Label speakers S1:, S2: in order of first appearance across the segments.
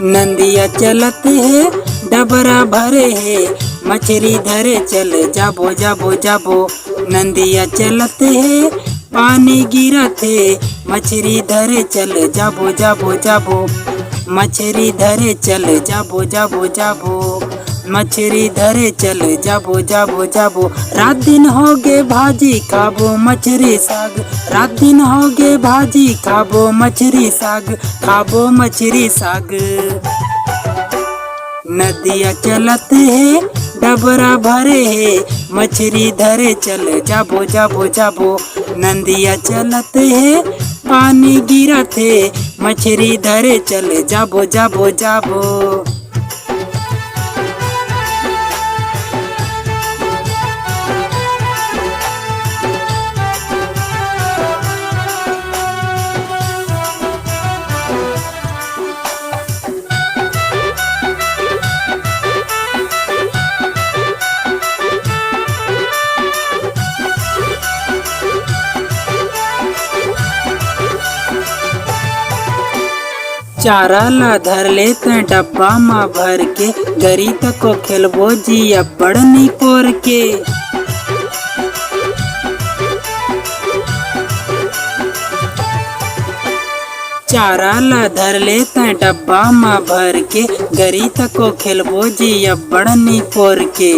S1: नदिया चलत है डबरा भरे है, मछली धरे चल जाबो जाबो जाबो। नदिया चलत है पानी गिरत है, मछली धरे चल जाबो जाबो जाबो। मछली धरे चल जाबो जाबो जाबो, मछली धरे चल जाबो जाबो जाबो। रात दिन हो गे भाजी खाबो मछली साग, रात दिन हो गे भाजी खाबो मछली साग, खाबो मछली साग। नदिया चलत है डबरा भरे है, मछली धरे चल जाबो जाबो जाबो। नदिया चलत है पानी गिरत है, मछली धरे चल जाबो जाबो जाबो। चारा ला धर लेत डब्बा मा भर के, गरी तको खेलबो जी अब्बड़ नहीं पोर के। चारा ला धर लेत डब्बा मा भर के, गरी तको खेलबो जी अब्बड़ नहीं पोर के।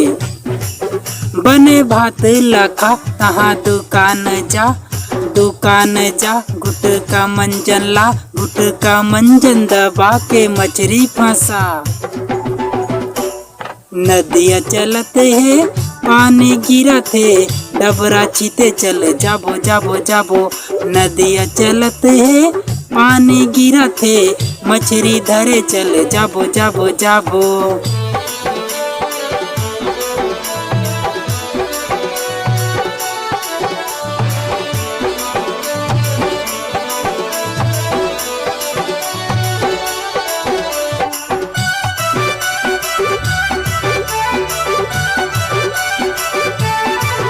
S1: बने भात लखा तहाँ दुकान जा, दुकान जा गुटका मंजन ला, गुटका मंजन दबा के मछली फंसा। नदिया चलत है पानी गिरत है, डबरा छीते चल जाबो जाबो जाबो। नदिया चलत है पानी गिरत है, मछली धरे चल जाबो जाबो जाबो।